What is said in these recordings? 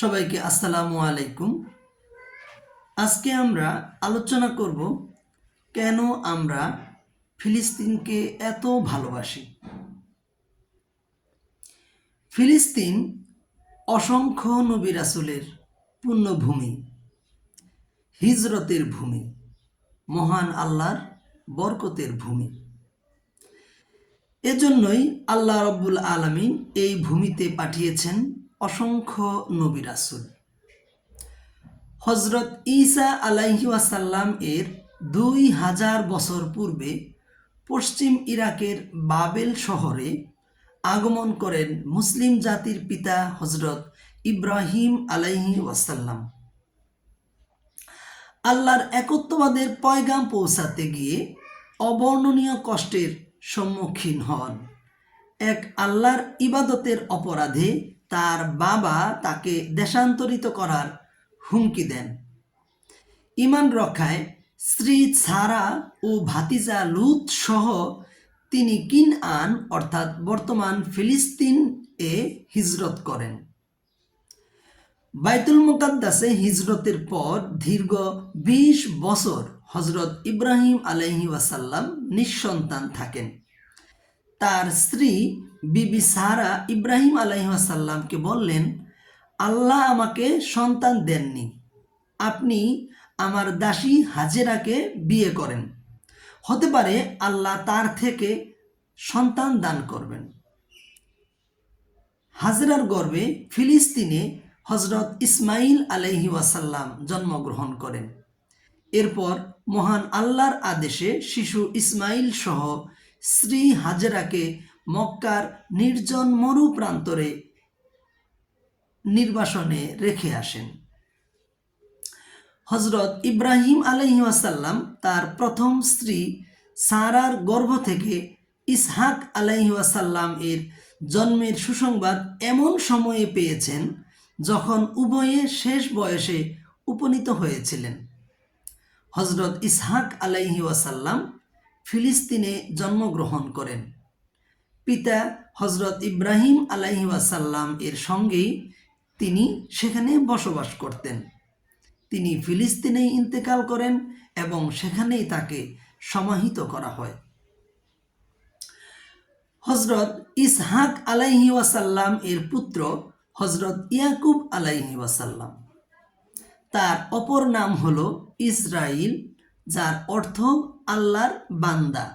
সবাইকে আসসালামু আলাইকুম। আজকে আমরা আলোচনা করব কেন আমরা ফিলিস্তিনকে এত ভালোবাসি। ফিলিস্তিন অসংখ্য নবী রাসূলের পুণ্যভূমি, হিজরতের ভূমি, মহান আল্লাহর বরকতের ভূমি। এজন্যই আল্লাহ রব্বুল আলামিন এই ভূমিতে পাঠিয়েছেন অসংখ্য নবী রাসূল। হজরত ঈসা আলাইহি ওয়াসাল্লাম এর 2000 বছর পূর্বে পশ্চিম ইরাকের বাবেল শহরে আগমন করেন মুসলিম জাতির পিতা হজরত ইব্রাহিম আলাইহি ওয়াসাল্লাম। আল্লাহর একত্ববাদের পয়গাম পৌঁছাতে গিয়ে অবর্ণনীয় কষ্টের সম্মুখীন হন। এক আল্লাহর ইবাদতের অপরাধে তার বাবা তাকে দেশান্তরিত করার হুমকি দেন। ঈমান রক্ষায় স্ত্রী সারা ও ভাতিজা লূত সহ তিনি কিনআন অর্থাৎ বর্তমান ফিলিস্তিন এ হিজরত করেন। বাইতুল মুকাদ্দাসে হিজরতের পর দীর্ঘ 20 বছর হজরত ইব্রাহিম আলাইহি ওয়াসাল্লাম নিঃসন্তান থাকেন। তার স্ত্রী বিবি সারা ইব্রাহিম আলাইহি ওয়াসাল্লামকে বললেন, আল্লাহ আমাকে সন্তান দেননি, আপনি আমার দাসী হাজেরাকে বিয়ে করেন, হতে পারে আল্লাহ তার থেকে সন্তান দান করবেন। হাজেরার গর্ভে ফিলিস্তিনে হজরত ইসমাইল আলাইহি ওয়াসাল্লাম জন্মগ্রহণ করেন। এরপর মহান আল্লাহর আদেশে শিশু ইসমাইল সহ স্ত্রী হাজেরাকে মক্কার নির্জন মরু প্রান্তরে নির্বাসনে রেখে আসেন। হজরত ইব্রাহিম আলাইহি ওয়াসাল্লাম তার প্রথম স্ত্রী সারার গর্ভ থেকে ইসহাক আলাইহি ওয়াসাল্লাম এর জন্মের সুসংবাদ এমন সময়ে পেয়েছেন যখন উভয়ে শেষ বয়সে উপনীত হয়েছিলেন। হজরত ইসহাক আলাইহি ওয়াসাল্লাম ফিলিস্তিনে জন্মগ্রহণ করেন। পিতা হজরত ইব্রাহিম আলাইহি ওয়াসাল্লাম এর সঙ্গেই তিনি সেখানে বসবাস করতেন। তিনি ফিলিস্তিনেই ইন্তেকাল করেন এবং সেখানেই তাকে সমাহিত করা হয়। হজরত ইসহাক আলাইহি ওয়াসাল্লাম এর পুত্র হজরত ইয়াকুব আলাইহি ওয়াসাল্লাম। তার অপর নাম হলো ইসরাইল, যার অর্থ আল্লাহর বান্দা।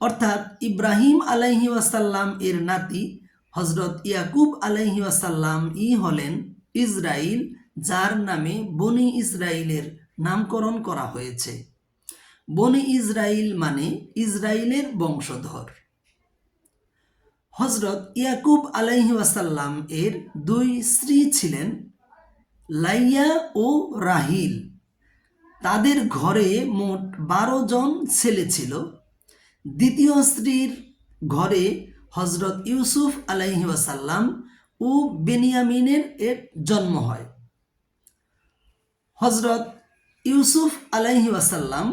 অর্থাৎ ইব্রাহিম আলাইহি ওয়াসাল্লাম এর নাতি হজরত ইয়াকুব আলাইহি ওয়াসাল্লাম হলেন ইসরাইল, যার নামে বনি ইসরাইলের নামকরণ করা হয়েছে। বনি ইসরাইল মানে ইসরাইলের বংশধর। হজরত ইয়াকুব আলাইহি ওয়াসাল্লাম এর 2 স্ত্রী ছিলেন, লাইয়া ও রাহিল। তাদের ঘরে মোট 12 জন ছেলে ছিল। দ্বিতীয় স্ত্রীর ঘরে হজরত ইউসুফ আলাইহি ওয়াসাল্লাম ও বেনিয়ামিনের এর জন্ম হয়। হজরত ইউসুফ আলাইহি ওয়াসাল্লাম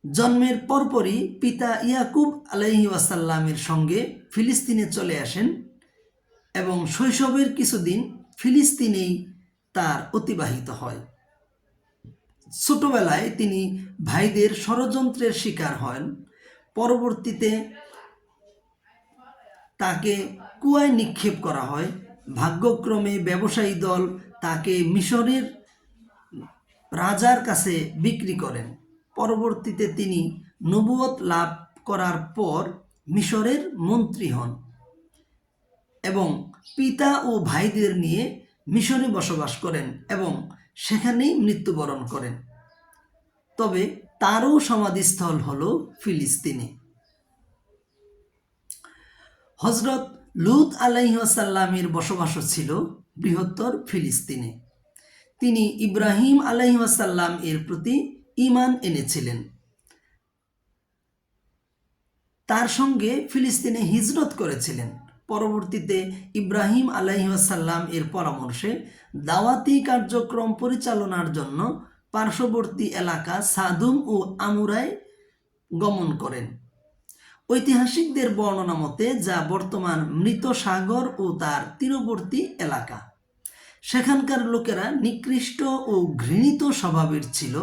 জন্মের পরপরই পিতা ইয়াকুব আলাইহি ওয়াসাল্লামের সঙ্গে ফিলিস্তিনে চলে আসেন এবং শৈশবের কিছুদিন ফিলিস্তিনেই তার অতিবাহিত হয়। ছোটবেলায় তিনি ভাইদের ষড়যন্ত্রের শিকার হন। পরবর্তীতে তাকে কুয়ায় নিক্ষেপ করা হয়। ভাগ্যক্রমে ব্যবসায়ী দল তাকে মিশরের রাজার কাছে বিক্রি করেন। পরবর্তীতে তিনি নবুয়ত লাভ করার পর মিশরের মন্ত্রী হন এবং পিতা ও ভাইদের নিয়ে মিশরে বসবাস করেন এবং সেখানেই মৃত্যুবরণ করেন। তবে তারও সমাধিস্থল হলো ফিলিস্তিনে। হজরত লূত আলাইহি ওয়াসাল্লামের বসবাসও ছিল বৃহত্তর ফিলিস্তিনে। তিনি ইব্রাহিম আলাইহি ওয়াসাল্লাম এর প্রতি ঈমান এনেছিলেন। তার সঙ্গে ফিলিস্তিনে হিজরত করেছিলেন। পরবর্তীতে ইব্রাহিম আলাইহি ওয়াসাল্লাম এর পরামর্শে দাওয়াতি কার্যক্রম পরিচালনার জন্য পার্শ্ববর্তী এলাকা সাদুম ও আমুরায় গমন করেন। ঐতিহাসিকদের বর্ণনা মতে যা বর্তমান মৃত সাগর ও তার তীরবর্তী এলাকা। সেখানকার লোকেরা নিকৃষ্ট ও ঘৃণিত স্বভাবের ছিল,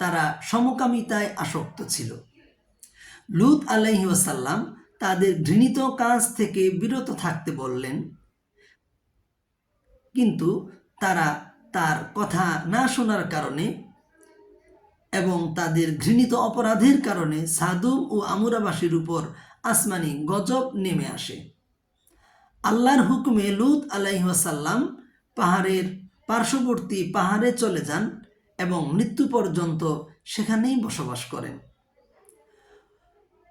তারা সমকামিতায় আসক্ত ছিল। লূত আলাইহি ওয়াসাল্লাম তাদের ঘৃণিত কাজ থেকে বিরত থাকতে বললেন, কিন্তু তারা তার কথা না শোনার কারণে এবং তাদের ঘৃণিত অপরাধের কারণে সাদুম ও আমুরাবাসীর উপর আসমানি গজব নেমে আসে। আল্লাহর হুকুমে লূত আলাইহি ওয়াসাল্লাম পাহাড়ের পার্শ্ববর্তী পাহাড়ে চলে যান এবং মৃত্যু পর্যন্ত সেখানেই বসবাস করেন।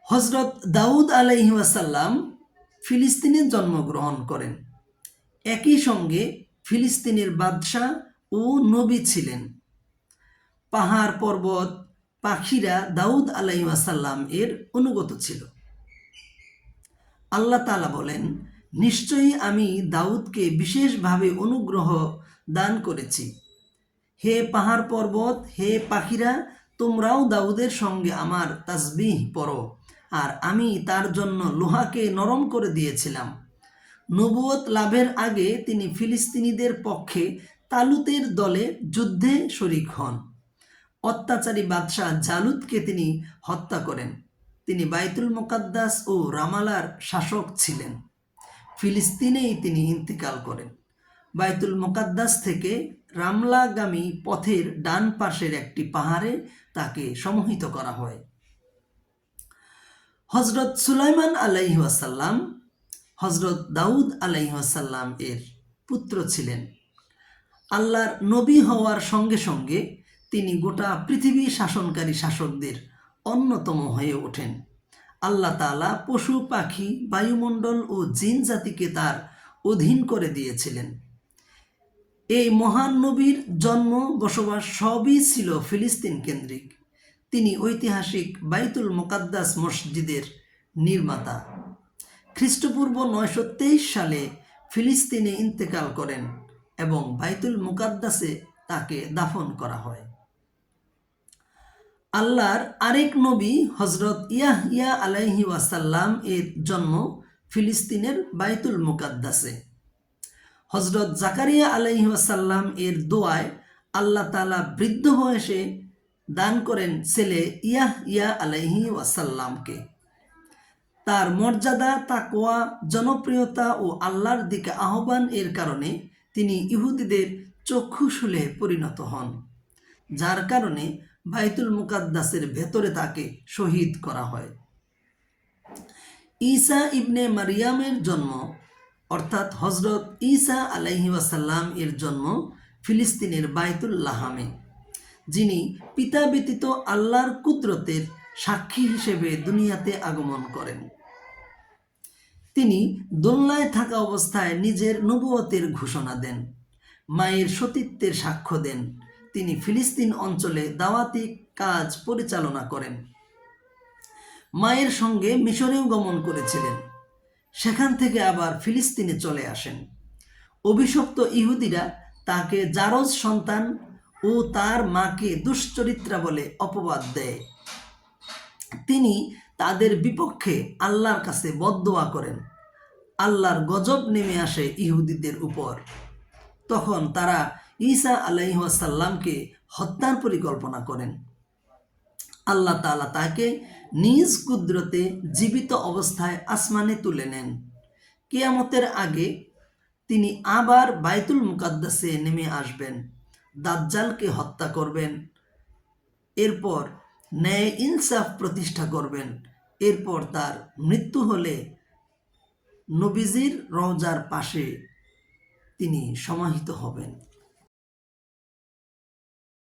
হজরত দাউদ আলাইহি ওয়াসাল্লাম ফিলিস্তিনে জন্মগ্রহণ করেন। একই সঙ্গে ফিলিস্তিনের বাদশাহ ও নবী ছিলেন। পাহাড় পর্বত পাখিরা দাউদ আলাইহি ওয়াসাল্লাম এর অনুগত ছিল। আল্লাহ তাআলা বলেন, নিশ্চয়ই আমি দাউদকে বিশেষভাবে অনুগ্রহ দান করেছি। হে পাহাড় পর্বত, হে পাখিরা, তোমরাও দাউদের সঙ্গে আমার তাসবিহ পড়ো, আর আমি তার জন্য লোহাকে নরম করে দিয়েছিলাম। নবুয়ত লাভের আগে তিনি ফিলিস্তিনিদের পক্ষে তালুতের দলে যুদ্ধে শরিক হন। অত্যাচারী বাদশাহ জালুতকে তিনি হত্যা করেন। তিনি বাইতুল মুকাদ্দাস ও রামালার শাসক ছিলেন। ফিলিস্তিনেই তিনি ইন্তিকাল করেন। বাইতুল মুকাদ্দাস থেকে রামলাগামী পথের ডান পাশের একটি পাহাড়ে তাকে সমাহিত করা হয়। হজরত সুলাইমান আলাইহি ওয়াসাল্লাম হজরত দাউদ আলাইহি ওয়াসাল্লাম এর পুত্র ছিলেন। আল্লাহর নবী হওয়ার সঙ্গে সঙ্গে তিনি গোটা পৃথিবী শাসনকারী শাসকদের অন্যতম হয়ে ওঠেন। আল্লাহ তাআলা পশু পাখি, বায়ুমণ্ডল ও জিন জাতিকে তার অধীন করে দিয়েছিলেন। এই মহান নবীর জন্ম, বসবাস সবই ছিল ফিলিস্তিন কেন্দ্রিক। তিনি ঐতিহাসিক বাইতুল মুকাদ্দাস মসজিদের নির্মাতা। খ্রিস্টপূর্ব 923 সালে ফিলিস্তিনে ইন্তেকাল করেন এবং বাইতুল মুকাদ্দাসে তাকে দাফন করা হয়। আল্লাহর আরেক নবী হজরত ইয়াহইয়া আলাইহি ওয়াসাল্লাম এর জন্ম ফিলিস্তিনের বাইতুল মুকাদ্দাসে। হজরত জাকারিয়া আলাইহি ওয়াসাল্লাম এর দোয়ায় আল্লাহ তাআলা বৃদ্ধ বয়সে দান করেন ছেলে ইয়াহইয়া আলাইহি ওয়াসাল্লামকে। তার মর্যাদা, তাকওয়া, জনপ্রিয়তা ও আল্লাহর দিকে আহ্বান এর কারণে তিনি ইহুদিদের চক্ষুশূলে পরিণত হন, যার কারণে বাইতুল মুকাদ্দাসের ভেতরে তাকে শহীদ করা হয়। ঈসা ইবনে মারিয়ামের জন্ম অর্থাৎ হজরত ঈসা আলাইহি ওয়াসাল্লাম এর জন্ম ফিলিস্তিনের বাইতুল লাহামে, যিনি পিতা ব্যতীত আল্লাহর কুদরতের সাক্ষী হিসেবে দুনিয়াতে আগমন করেন। তিনি দোলনায় থাকা অবস্থায় নিজের নবুয়তের ঘোষণা দেন, মায়ের সতীত্বের সাক্ষ্য দেন। তিনি ফিলিস্তিন অঞ্চলে দাওয়াতি কাজ পরিচালনা করেন। মায়ের সঙ্গে মিশরেও গমন করেছিলেন, সেখান থেকে আবার ফিলিস্তিনে চলে আসেন। অভিশপ্ত ইহুদিরা তাকে জারজ সন্তান ও তার মাকে দুশ্চরিত্রা বলে অপবাদ দেয়। তিনি তাদের বিপক্ষে আল্লাহর কাছে বদদোয়া করেন। আল্লাহর গজব নেমে আসে ইহুদিদের উপর। তখন তারা ঈসা আলাইহিস সালামকে হত্যার পরিকল্পনা করেন। আল্লাহ তাআলা তাকে নিজ কুদরতে জীবিত অবস্থায় আসমানে তুলে নেন। কিয়ামতের আগে তিনি আবার বাইতুল মুকাদ্দাসে নেমে আসবেন, দাজ্জালকে হত্যা করবেন, এরপর ন্যায় ইনসাফ প্রতিষ্ঠা করবেন। এরপর তার মৃত্যু হলে নবীজির রওজার পাশে তিনি সমাহিত হবেন।